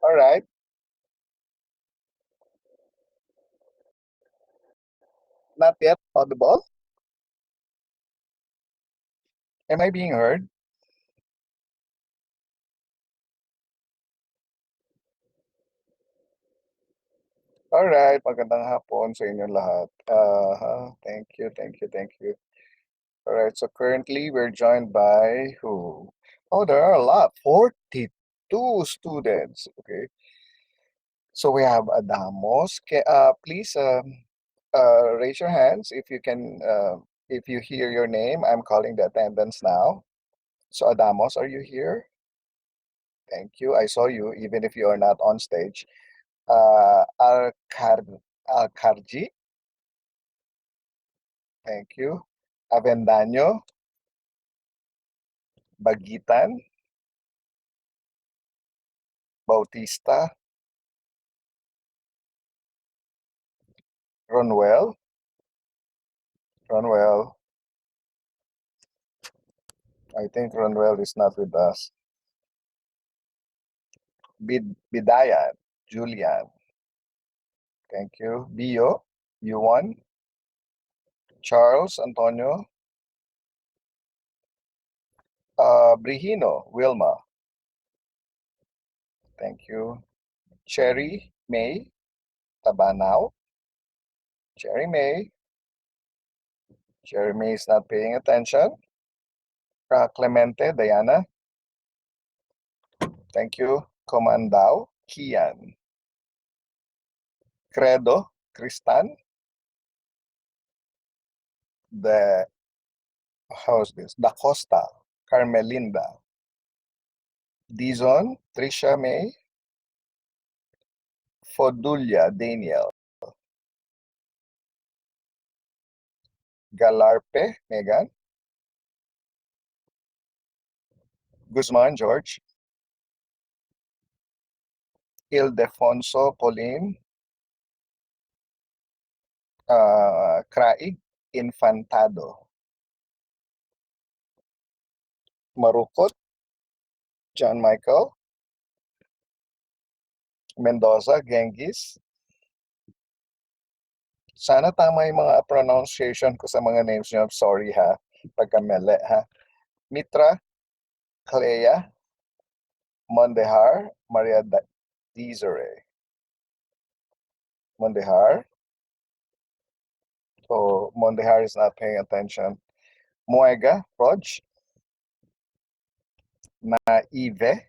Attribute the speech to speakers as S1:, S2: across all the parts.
S1: All right. Not yet audible. Am I being heard? All right. Magandang hapon sa inyong lahat. Thank you, thank you, thank you. All right. So currently we're joined by who? Oh, there are a lot. 42 students. Okay. So we have Adamos. Please raise your hands if you can. If you hear your name, I'm calling the attendance now. So Adamos, are you here? Thank you. I saw you, even if you are not on stage. Alcarji, thank you. Avendaño, Bagitan, Bautista, Ronwell, Ronwell. I think Ronwell is not with us. Bidayan, Julian, thank you. Bio, Yuan, Charles, Antonio, Brihino, Wilma, thank you. Cherry, May, Tabanao, Cherry May. Cherry May is not paying attention. Clemente, Diana, thank you. Comandao, Kian. Credo, Cristan. The how's this? Da Costa, Carmelinda. Dizon, Trisha May. Fodulia, Daniel. Galarpe, Megan. Guzman, George. Ildefonso, Pauline. Craig, Infantado. Marukot, John Michael. Mendoza, Genghis. Sana tama yung mga pronunciation ko sa mga names nyo. Sorry ha, pagka mali ha. Mitra, Clea, Mondehar, Maria Desiree. Mondehar. So Mondehar is not paying attention. Muega, Rog. Naive,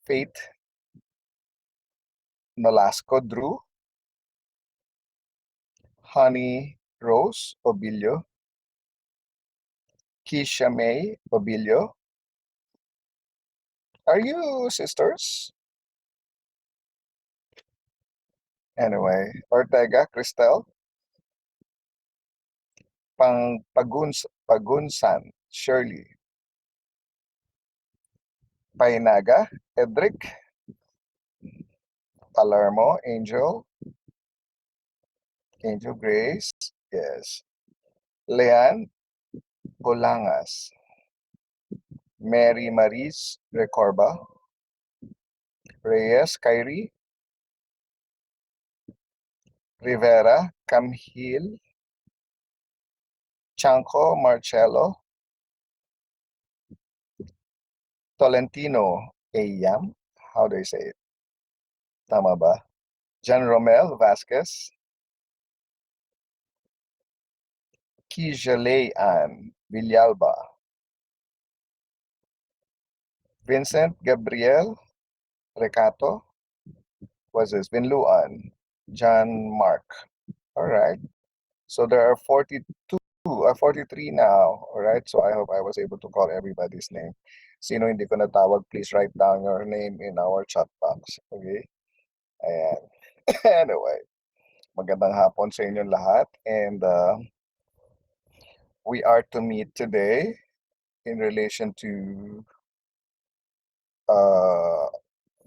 S1: Faith. Nolasco, Drew. Honey, Rose, Obilio. Keisha May, Obilio. Are you sisters? Anyway, Ortega, Cristel. Pagunsan, Shirley. Painaga, Edric. Palermo, Angel. Angel Grace, yes. Leanne, Bolangas. Mary Maris, Recorba. Reyes, Kyrie. Rivera, Camhil. Chanco, Marcello. Tolentino, Ayam. How do I say it? Tama ba? John Romel Vasquez. Kijalean Villalba. Vincent Gabriel Recato. What's this? Vinluan. John Mark. All right. So there are 42 or 43 now. All right. So I hope I was able to call everybody's name. Sino hindi ko natawag, please write down your name in our chat box. Okay? Ayan. Anyway, magandang hapon sa inyong lahat. And we are to meet today in relation to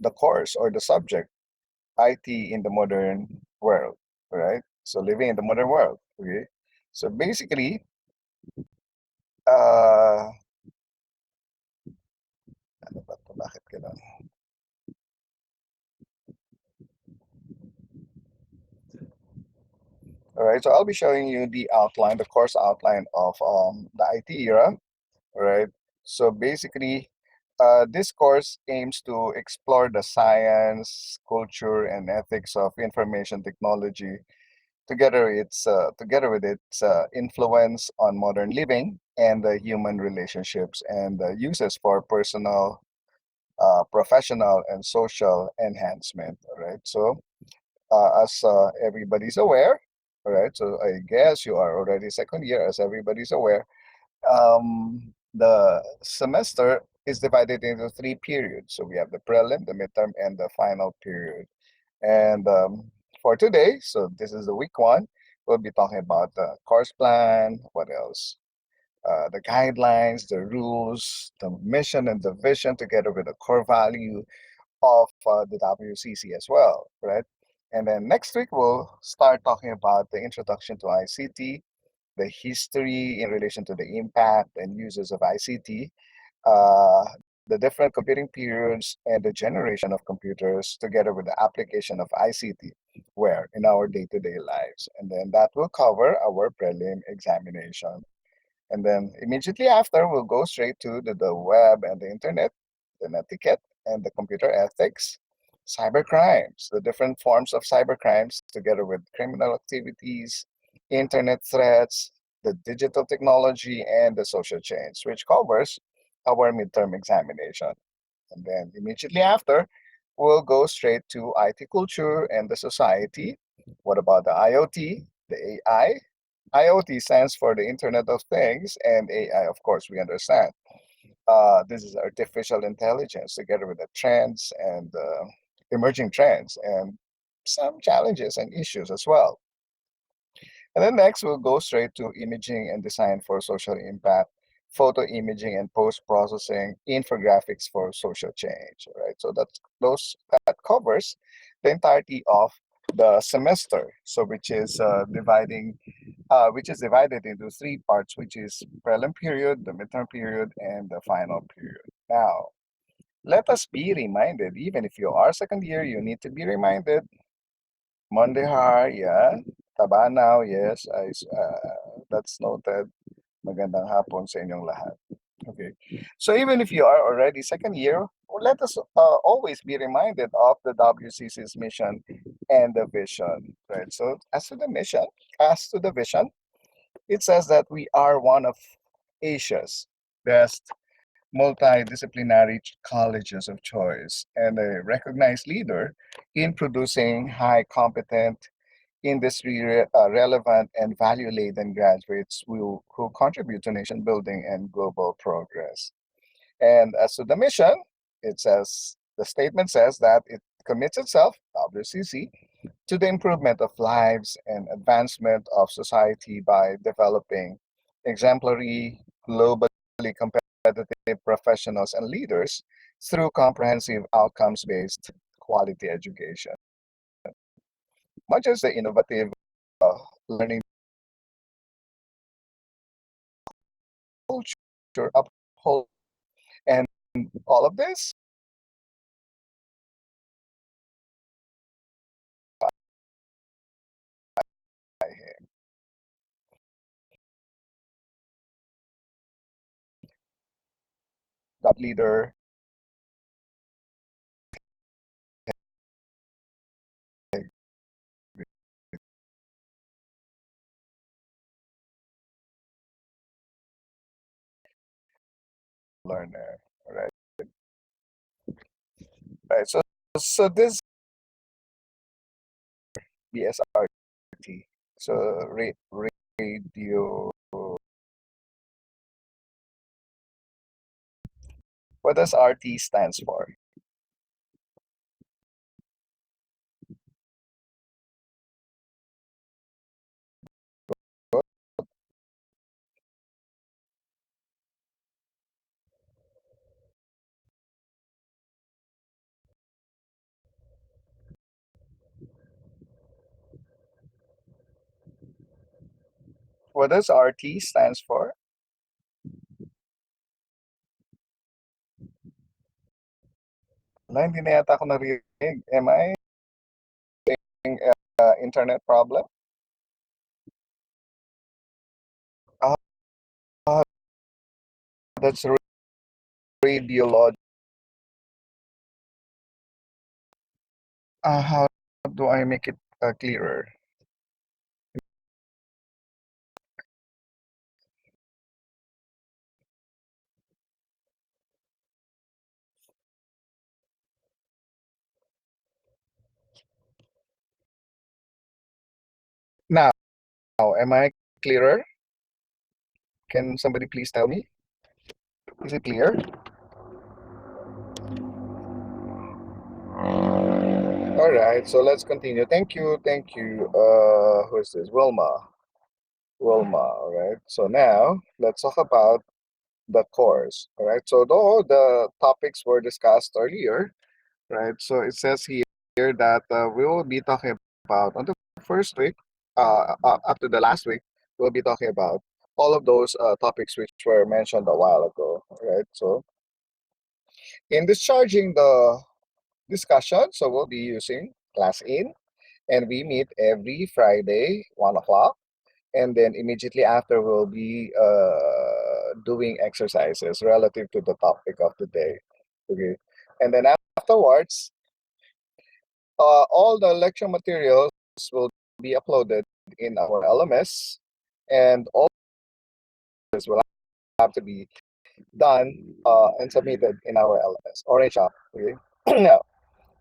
S1: the course or the subject, IT in the modern world, right? So living in the modern world, okay? So basically, ano ba ito? Bakit ganun? All right, so I'll be showing you the outline, the course outline of the IT era. All right, so basically, this course aims to explore the science, culture, and ethics of information technology, together with its influence on modern living and human relationships and uses for personal, professional, and social enhancement. All right, so as everybody's aware, all right, so I guess you are already second year, as everybody's aware. The semester is divided into three periods. So we have the prelim, the midterm, and the final period. And for today, so this is the week one, we'll be talking about the course plan, what else? The guidelines, the rules, the mission and the vision, together with the core value of the WCC as well, right? And then next week, we'll start talking about the introduction to ICT, the history in relation to the impact and uses of ICT, uh, the different computing periods, and the generation of computers, together with the application of ICT, where in our day-to-day lives. And then that will cover our prelim examination. And then immediately after, we'll go straight to the web and the internet, the etiquette and the computer ethics, cybercrimes, the different forms of cybercrimes, together with criminal activities, internet threats, the digital technology, and the social change, which covers our midterm examination. And then immediately after, we'll go straight to IT culture and the society. What about the IoT, the AI? IoT stands for the Internet of Things, and AI, of course, we understand. This is artificial intelligence, together with the trends and emerging trends, and some challenges and issues as well. And then next, we'll go straight to imaging and design for social impact, photo imaging and post processing, infographics for social change. Right. So that covers the entirety of the semester. So which is divided into three parts, which is prelim period, the midterm period, and the final period. Now, let us be reminded, even if you are second year, you need to be reminded. Monday Har, yeah. Tabanaw, yes. That's noted. Magandang hapon sa inyong lahat. Okay. So even if you are already second year, let us always be reminded of the WCC's mission and the vision, right? So as to the vision, it says that we are one of Asia's best multidisciplinary colleges of choice and a recognized leader in producing high competent, industry relevant, and value laden graduates who contribute to nation building and global progress. And as to the mission, the statement says that it commits itself, WCC, to the improvement of lives and advancement of society by developing exemplary, globally competitive professionals and leaders through comprehensive outcomes based quality education. Much as the innovative learning culture uphold and all of this, that leader learner, right? Right. So this BSRT, so radio. What does RT stands for? What does RT stands for? Wala, hindi na yata ako narinig. Am I having internet problem? That's radiology. How do I make it clearer? Now, am I clearer? Can somebody please tell me? Is it clear? All right, so let's continue. Thank you, thank you. Who is this? Wilma. Wilma, all right. So now let's talk about the course. All right. So though the topics were discussed earlier, right? So it says here that we will be talking about on the first week, up to the last week, we'll be talking about all of those topics which were mentioned a while ago. All right. So in discharging the discussion, so we'll be using class in, and we meet every Friday, 1 o'clock. And then immediately after we'll be doing exercises relative to the topic of the day. Okay, and then afterwards all the lecture materials will be uploaded in our LMS, and all this will have to be done and submitted in our LMS or in shop. Okay, now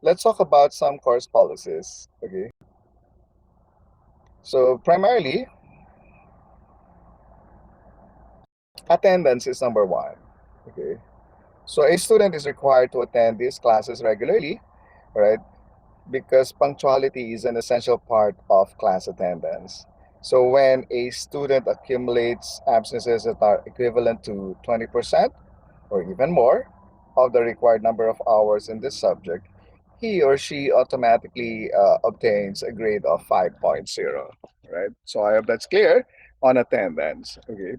S1: let's talk about some course policies. Okay, so primarily attendance is number one. Okay, so a student is required to attend these classes regularly, right? Because punctuality is an essential part of class attendance. So when a student accumulates absences that are equivalent to 20% or even more of the required number of hours in this subject, he or she automatically obtains a grade of 5.0, right? So I hope that's clear on attendance. Okay.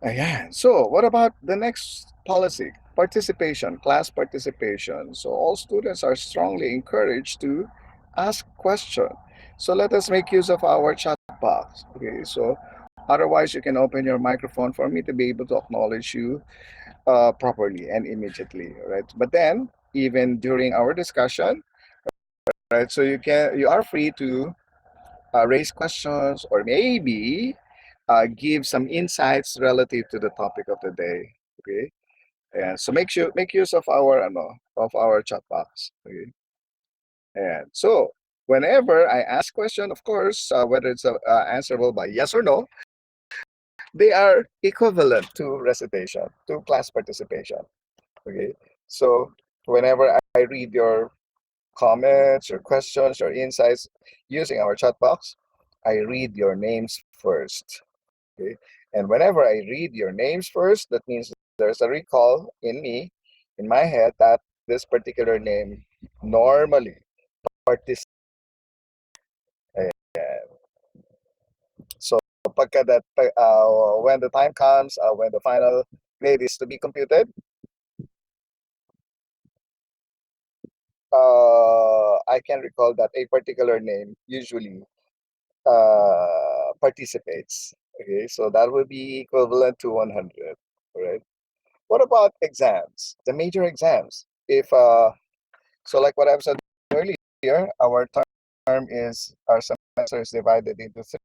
S1: Yeah. So, what about the next policy? Participation, class participation. So, all students are strongly encouraged to ask questions. So, let us make use of our chat box. Okay. So, otherwise, you can open your microphone for me to be able to acknowledge you properly and immediately. Right. But then, even during our discussion, right. So, you are free to raise questions or maybe give some insights relative to the topic of the day. Okay, and so make use of our of our chat box. Okay, and so whenever I ask question, of course, whether it's answerable by yes or no, they are equivalent to recitation, to class participation. Okay, so whenever I read your comments, your questions, your insights using our chat box, I read your names first. Okay. And whenever I read your names first, that means there's a recall in me, in my head, that this particular name normally participates. So when the time comes, when the final grade is to be computed, I can recall that a particular name usually participates. Okay, so that would be equivalent to 100. Right. What about exams? The major exams. If So like what I've said earlier, our semester is divided into three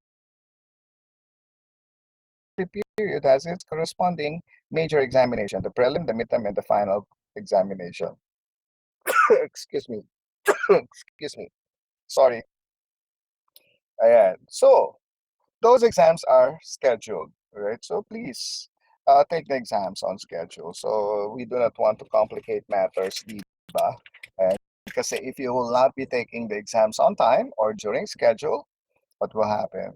S1: period has its corresponding major examination, the prelim, the midterm, and the final examination. Excuse me. Excuse me. Sorry. Ayan. So those exams are scheduled, right? So please take the exams on schedule. So we do not want to complicate matters, diba? And because if you will not be taking the exams on time or during schedule, what will happen?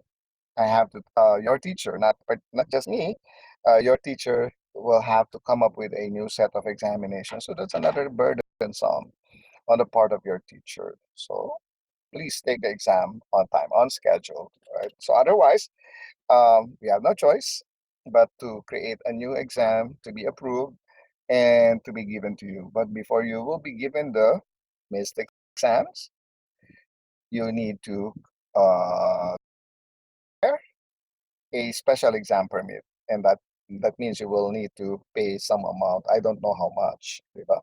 S1: I have to, your teacher, not just me, your teacher will have to come up with a new set of examinations. So that's another burdensome on the part of your teacher. So please take the exam on time, on schedule, right? So otherwise, we have no choice but to create a new exam to be approved and to be given to you. But before you will be given the missed exams, you need to uh, a special exam permit, and that that means you will need to pay some amount. I don't know how much, diba?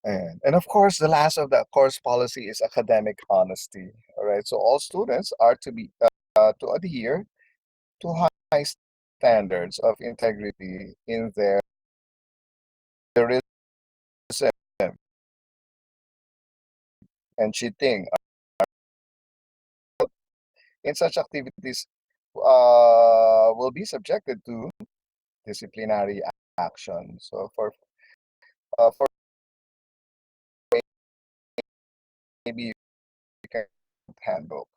S1: And of course, the last of the course policy is academic honesty. All right, so all students are to adhere to high standards of integrity in their racism and cheating in such activities will be subjected to disciplinary action. So for maybe you can handle.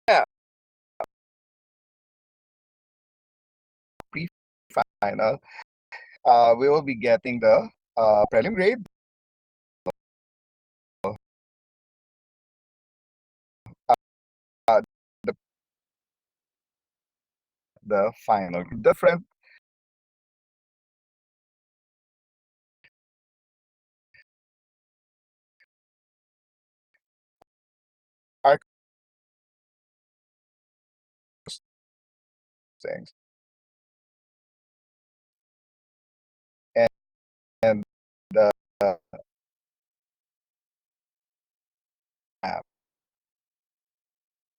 S1: Now, pre-final, we will be getting the prelim grade, uh, the final. Different are things, and, and the uh,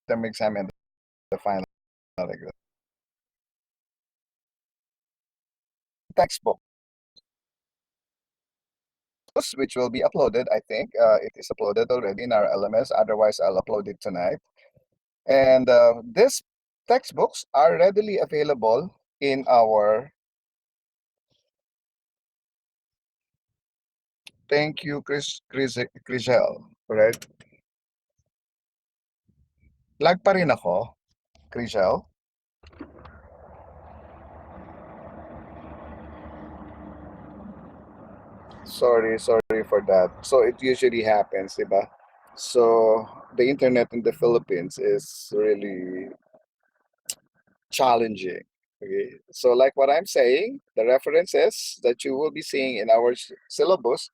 S1: term exam and the final exam. Textbook, which will be uploaded. I think it is uploaded already in our LMS. Otherwise, I'll upload it tonight. And these textbooks are readily available in our. Thank you, Crisel. Right? Lag pa rin ako, Crisel. Sorry for that. So it usually happens, diba? So the internet in the Philippines is really challenging. Okay. So like what I'm saying, the references that you will be seeing in our syllabus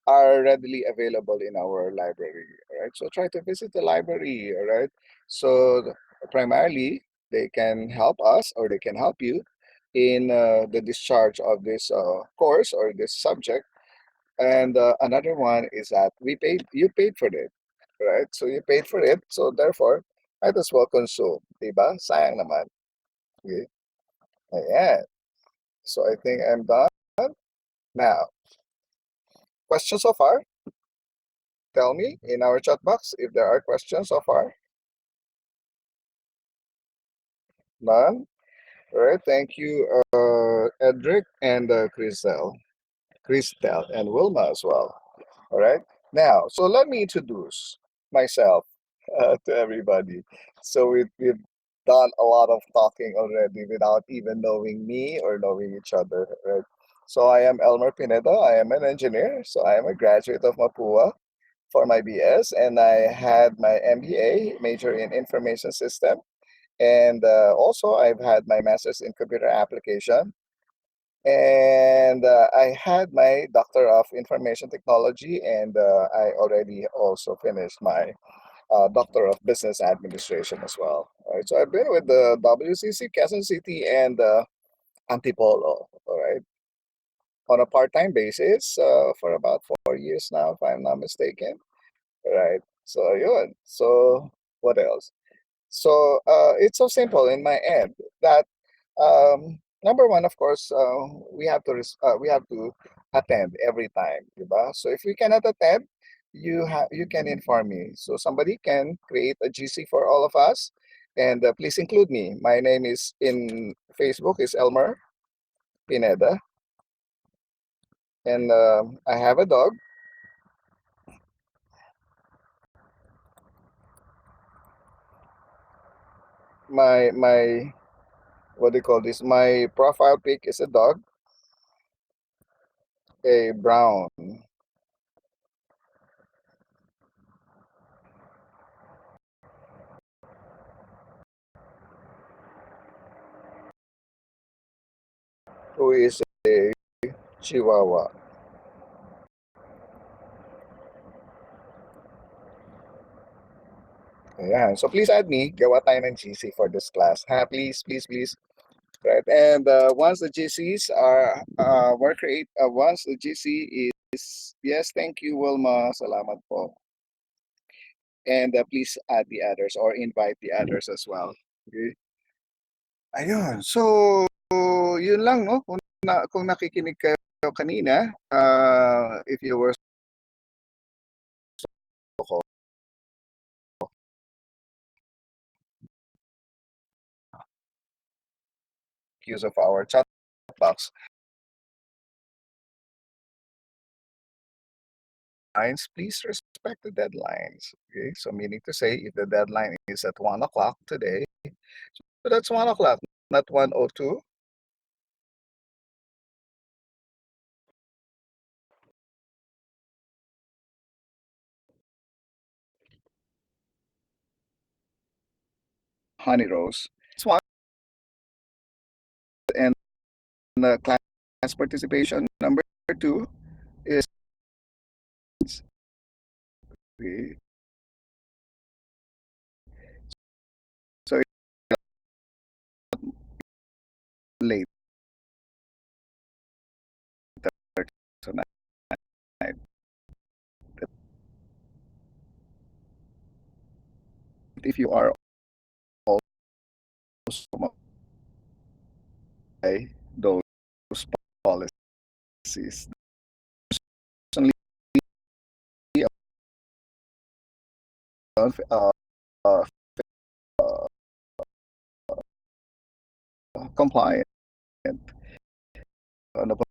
S1: are readily available in our library. All right. So try to visit the library. All right. So primarily they can help us or they can help you in the discharge of this course or this subject. And another one is that you paid for it, right? So you paid for it, so therefore, might as well consume, diba? Sayang naman. Okay. Ayan. So I think I'm done. Now, questions so far? Tell me in our chat box if there are questions so far. None? All right. Thank you, Edric and Christel, and Wilma as well. All right. Now, so let me introduce myself to everybody. So we've done a lot of talking already without even knowing me or knowing each other, right? So I am Elmer Pineda. I am an engineer. So I am a graduate of Mapua for my BS, and I had my MBA major in information system, and also I've had my master's in computer application, and I had my Doctor of Information Technology, and I already also finished my Doctor of Business Administration as well. All right, so I've been with the WCC, Quezon City, and Antipolo, all right, on a part-time basis for about 4 years now, if I'm not mistaken. All right, so yun. So what else? So it's so simple in my end that number one, of course, we have to attend every time, diba? So if we cannot attend, you can inform me. So somebody can create a GC for all of us, and please include me. My name is in Facebook is Elmer Pineda, and I have a dog. My what do you call this? My profile pic is a dog, a brown. Who is a Chihuahua. Ayan. So please add me. Gawa tayo ng GC for this class. Ha? Please, please, please. Right. And once the GCs were once the GC is, yes, thank you, Wilma. Salamat po. And please add the others or invite the others as well. Okay. Ayun. So, yun lang, no? Kung nakikinig kayo kanina, if you were use of our chat box, please respect the deadlines. Okay. So, meaning to say, if the deadline is at 1 o'clock today, so that's 1 o'clock, not 1:02. Honey Rose. It's one. And the class participation number 2 is okay. So late. Tonight. If you are also by those policies, personally, uh, uh, compliant. Ano pa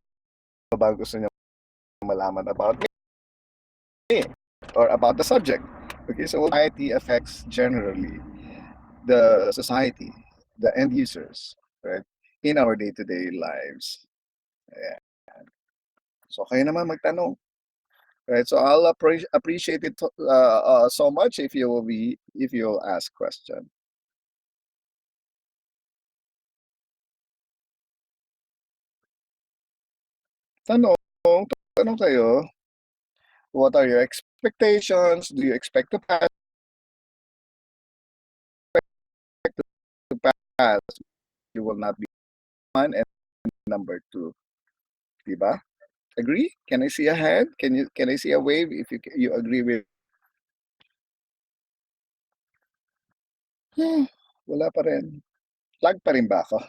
S1: ba gusto niyo malaman about me or about the subject? Okay, so IT affects generally the society, the end users, right, in our day-to-day lives. Yeah. So kayo naman magtanong, right? So I'll appreciate it so much if you'll ask question. Tanong, tanong kayo. What are your expectations? Do you expect to pass? To pass? You will not be one and number two. Diba? Agree? Can I see a hand? Can I see a wave if you agree with? Wala pa rin. Lag pa rin ba ako?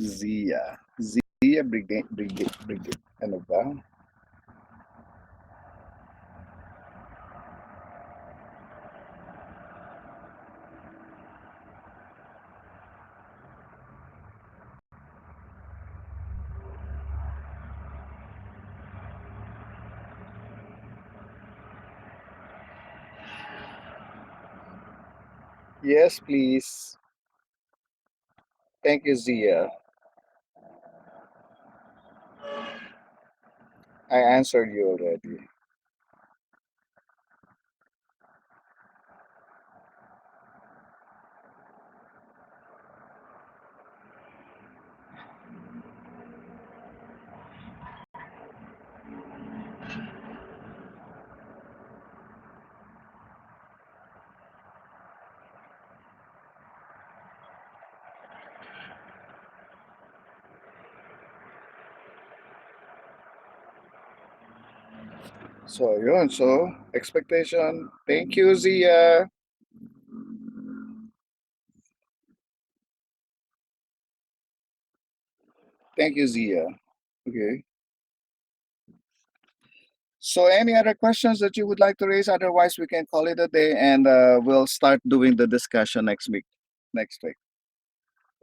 S1: Zia. Zia Brigade. Ano ba? Yes, please. Thank you, Zia. I answered you already. So, yun. So, expectation. Thank you, Zia. Thank you, Zia. Okay. So, any other questions that you would like to raise? Otherwise, we can call it a day and we'll start doing the discussion next week. Next week.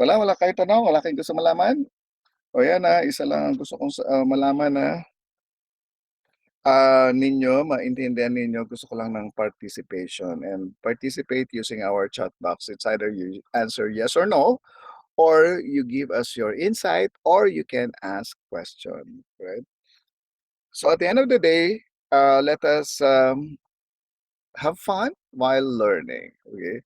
S1: Wala kayo tanong? Wala kayong gusto malaman? O yan isa lang ang gusto kong malaman na ninyo, maintindihan ninyo, gusto ko lang ng participation and participate using our chat box. It's either you answer yes or no, or you give us your insight, or you can ask question, right? So at the end of the day, let us have fun while learning, okay?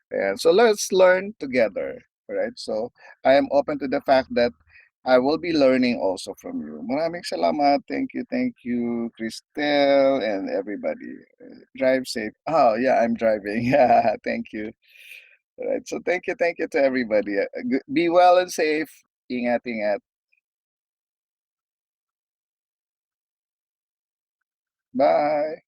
S1: And so let's learn together, right? So I am open to the fact that I will be learning also from you. Maraming salamat. Thank you, Cristel and everybody. Drive safe. Oh, yeah, I'm driving. Yeah, thank you. All right. So thank you to everybody. Be well and safe. Ingat, ingat. Bye.